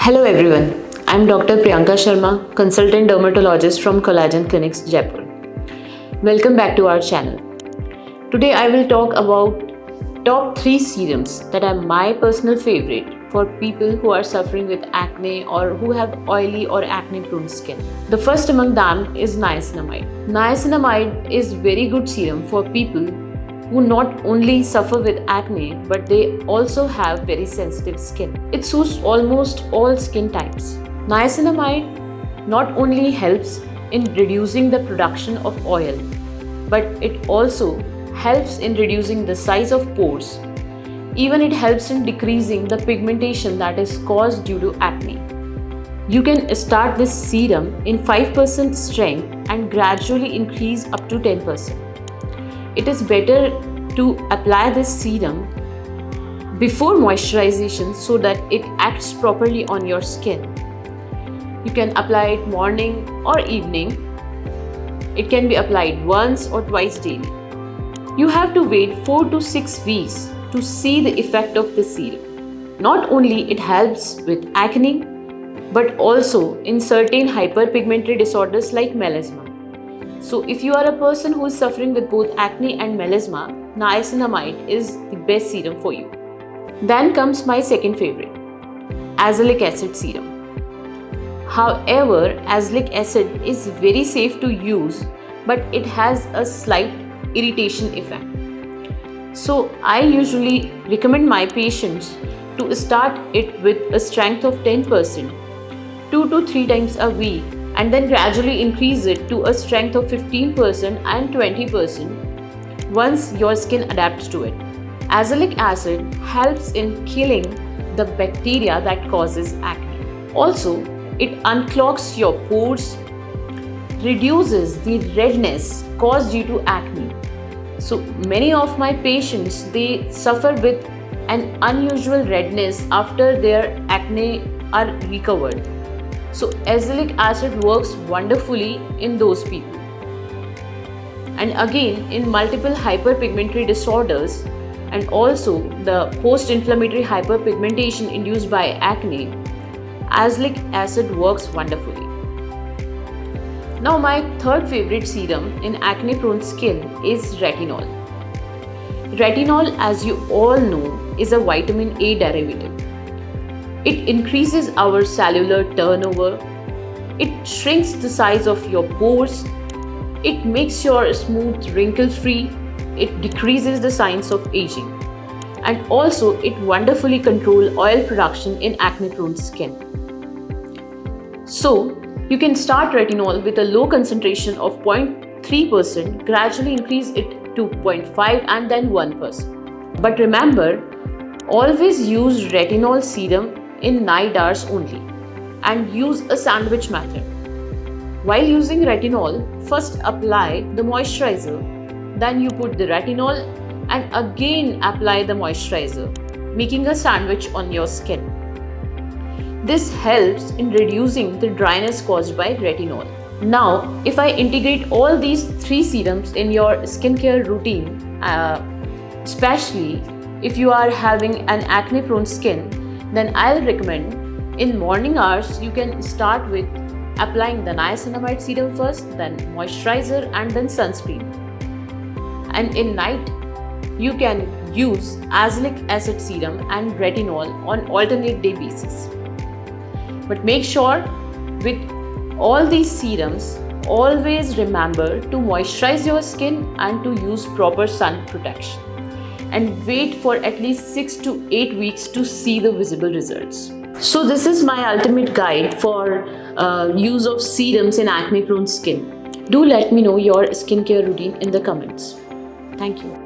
Hello everyone, I'm Dr. Priyanka Sharma, consultant dermatologist from Collagen Clinics, Jaipur. Welcome back to our channel. Today I will talk about top 3 serums that are my personal favorite for people who are suffering with acne or who have oily or acne prone skin. The first among them is niacinamide. Niacinamide is very good serum for people who not only suffer with acne but they also have very sensitive skin. It suits almost all skin types. Niacinamide not only helps in reducing the production of oil, but it also helps in reducing the size of pores. Even it helps in decreasing the pigmentation that is caused due to acne. You can start this serum in 5% strength and gradually increase up to 10%. It is better to apply this serum before moisturization so that it acts properly on your skin. You can apply it morning or evening. It can be applied once or twice daily. You have to wait 4 to 6 weeks to see the effect of the serum. Not only it helps with acne, but also in certain hyperpigmentary disorders like melasma. So if you are a person who is suffering with both acne and melasma, niacinamide is the best serum for you. Then comes my second favorite, azelaic acid serum. However, azelaic acid is very safe to use, but it has a slight irritation effect. So I usually recommend my patients to start it with a strength of 10%, 2 to 3 times a week, and then gradually increase it to a strength of 15% and 20% once your skin adapts to it. Azelaic acid helps in killing the bacteria that causes acne. Also, it unclogs your pores, reduces the redness caused due to acne. So many of my patients, they suffer with an unusual redness after their acne are recovered. So azelaic acid works wonderfully in those people. And again, in multiple hyperpigmentary disorders and also the post-inflammatory hyperpigmentation induced by acne, azelaic acid works wonderfully. Now my third favorite serum in acne-prone skin is retinol. Retinol, as you all know, is a vitamin A derivative. It increases our cellular turnover, it shrinks the size of your pores, it makes your smooth wrinkle-free, it decreases the signs of aging, and also it wonderfully controls oil production in acne-prone skin. So, you can start retinol with a low concentration of 0.3%, gradually increase it to 0.5 and then 1%. But remember, always use retinol serum in night hours only and use a sandwich method. While using retinol, first apply the moisturizer, then you put the retinol and again apply the moisturizer, making a sandwich on your skin. This helps in reducing the dryness caused by retinol. Now, if I integrate all these 3 serums in your skincare routine, especially if you are having an acne-prone skin, then I'll recommend in morning hours you can start with applying the niacinamide serum first, then moisturizer and then sunscreen. And in night you can use azelaic acid serum and retinol on alternate day basis. But make sure with all these serums, always remember to moisturize your skin and to use proper sun protection. And wait for at least 6 to 8 weeks to see the visible results. So this is my ultimate guide for use of serums in acne-prone skin. Do let me know your skincare routine in the comments. Thank you.